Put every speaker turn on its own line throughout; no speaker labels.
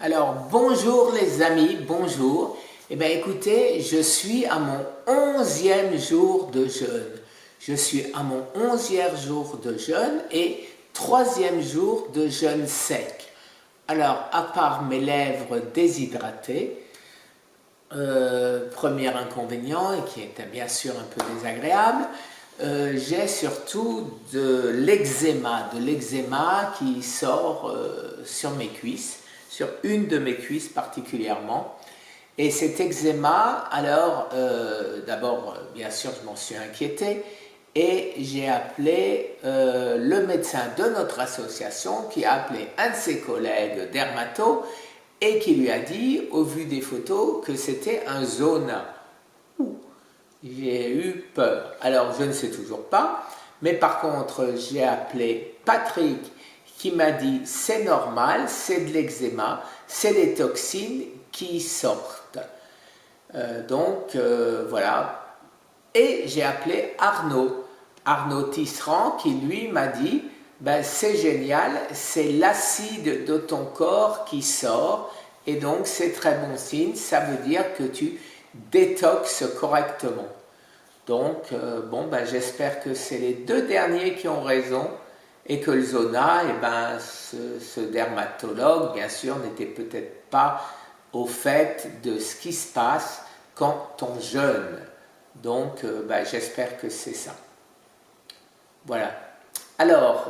Alors, bonjour les amis, bonjour. Eh bien, écoutez, je suis à mon 11e jour de jeûne. Je suis à mon 11e jour de jeûne et 3e jour de jeûne sec. Alors, à part mes lèvres déshydratées, premier inconvénient, et qui est bien sûr un peu désagréable, j'ai surtout de l'eczéma qui sort sur mes cuisses, sur une de mes cuisses particulièrement. Et cet eczéma, alors, d'abord, bien sûr, je m'en suis inquiété et j'ai appelé le médecin de notre association qui a appelé un de ses collègues dermato et qui lui a dit, au vu des photos, que c'était un zona. J'ai eu peur. Alors, je ne sais toujours pas, mais par contre, j'ai appelé Patrick qui m'a dit c'est normal, c'est de l'eczéma, c'est des toxines qui sortent. Voilà. Et j'ai appelé Arnaud Tisserand qui lui m'a dit ben, c'est génial, c'est l'acide de ton corps qui sort et donc c'est très bon signe, ça veut dire que tu détoxes correctement. Donc, j'espère que c'est les deux derniers qui ont raison et que le zona, ce dermatologue, bien sûr, n'était peut-être pas au fait de ce qui se passe quand on jeûne. Donc, j'espère que c'est ça. Voilà. Alors,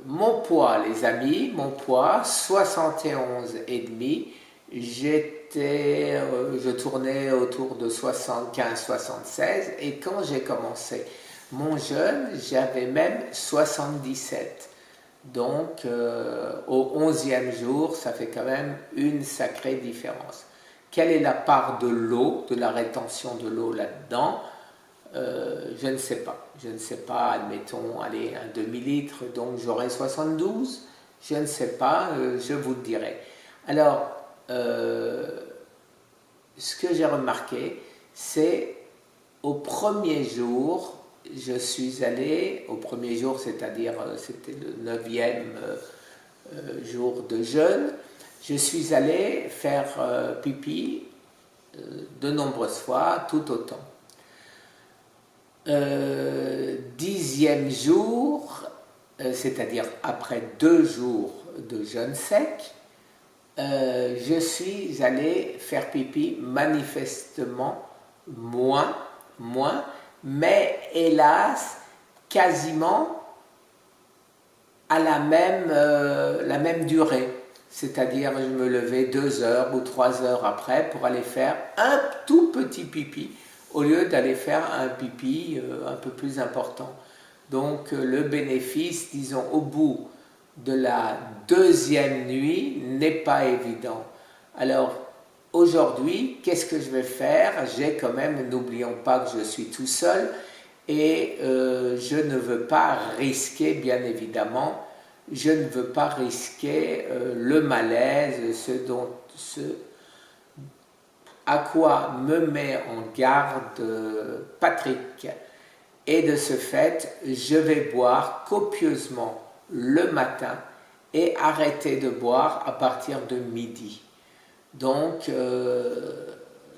mon poids, les amis, mon poids, 71,5. Je tournais autour de 75-76 et quand j'ai commencé mon jeûne, j'avais même 77. Donc, au 11e jour, ça fait quand même une sacrée différence. Quelle est la part de l'eau, de la rétention de l'eau là-dedans? Je ne sais pas. Je ne sais pas, admettons, allez, un demi-litre, donc j'aurai 72. Je ne sais pas, je vous le dirai. Alors, ce que j'ai remarqué, c'est au premier jour, je suis allé, au premier jour, c'est-à-dire c'était le 9e jour de jeûne, je suis allé faire pipi de nombreuses fois, tout autant. 10e jour, c'est-à-dire après 2 jours de jeûne sec, je suis allé faire pipi manifestement moins, mais hélas, quasiment à la même durée. C'est-à-dire, je me levais 2 heures ou 3 heures après pour aller faire un tout petit pipi, au lieu d'aller faire un pipi un peu plus important. Donc, le bénéfice, disons, au bout de la 2e nuit n'est pas évident. Alors, aujourd'hui, qu'est-ce que je vais faire? J'ai quand même, n'oublions pas que je suis tout seul et je ne veux pas risquer, bien évidemment, je ne veux pas risquer le malaise, ce à quoi me met en garde Patrick. Et de ce fait, je vais boire copieusement le matin et arrêter de boire à partir de midi. Donc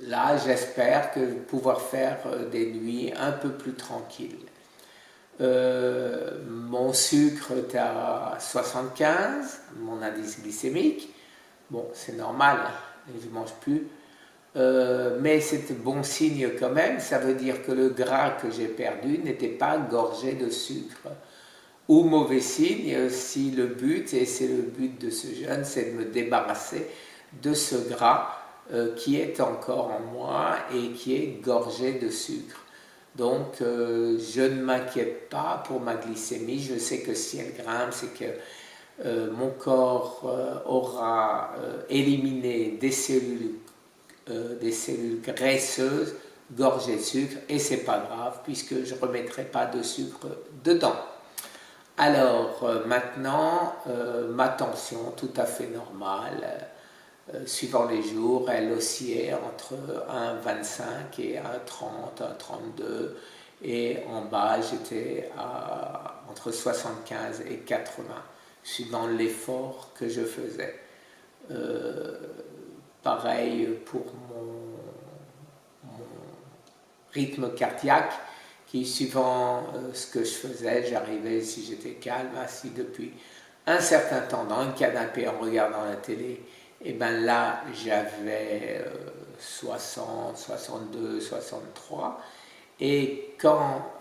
là, j'espère pouvoir faire des nuits un peu plus tranquilles. Mon sucre est à 75, mon indice glycémique. Bon, c'est normal, je ne mange plus. Mais c'est bon signe quand même, ça veut dire que le gras que j'ai perdu n'était pas gorgé de sucre. Ou mauvais signe si le but, et c'est le but de ce jeûne, c'est de me débarrasser de ce gras qui est encore en moi et qui est gorgé de sucre. Donc je ne m'inquiète pas pour ma glycémie, je sais que si elle grimpe, c'est que mon corps aura éliminé des cellules graisseuses gorgées de sucre et c'est pas grave puisque je ne remettrai pas de sucre dedans. Alors maintenant, ma tension tout à fait normale, suivant les jours, elle oscillait entre 1,25 et 1,30, 1,32 et en bas j'étais entre 75 et 80 suivant l'effort que je faisais. Pareil pour mon rythme cardiaque, qui suivant ce que je faisais, j'arrivais, si j'étais calme, assis depuis un certain temps dans le canapé en regardant la télé, et bien là j'avais 60, 62, 63. Et quand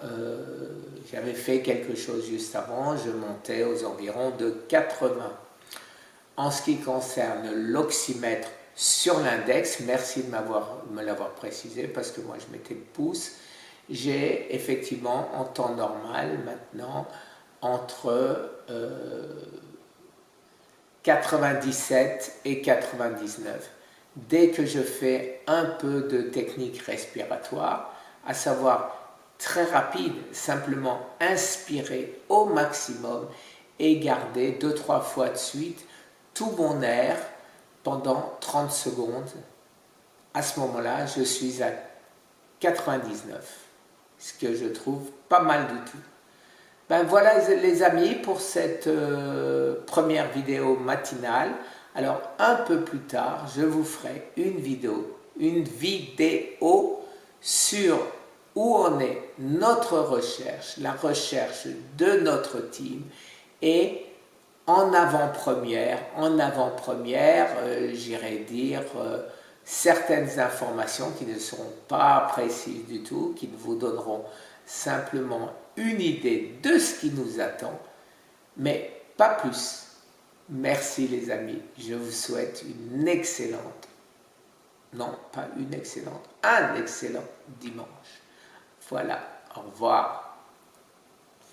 j'avais fait quelque chose juste avant, je montais aux environs de 80. En ce qui concerne l'oxymètre sur l'index, merci de me l'avoir précisé parce que moi je mettais le pouce, j'ai effectivement en temps normal maintenant entre 97 et 99. Dès que je fais un peu de technique respiratoire, à savoir très rapide, simplement inspirer au maximum et garder 2-3 fois de suite tout mon air pendant 30 secondes. À ce moment-là, je suis à 99, ce que je trouve pas mal du tout. Ben voilà les amis pour cette première vidéo matinale. Alors un peu plus tard, je vous ferai une vidéo sur où en est notre recherche, la recherche de notre team, et en avant-première, j'irais dire certaines informations qui ne seront pas précises du tout, qui vous donneront simplement une idée de ce qui nous attend, mais pas plus. Merci les amis, je vous souhaite une excellente, non pas une excellente, un excellent dimanche. Voilà, au revoir.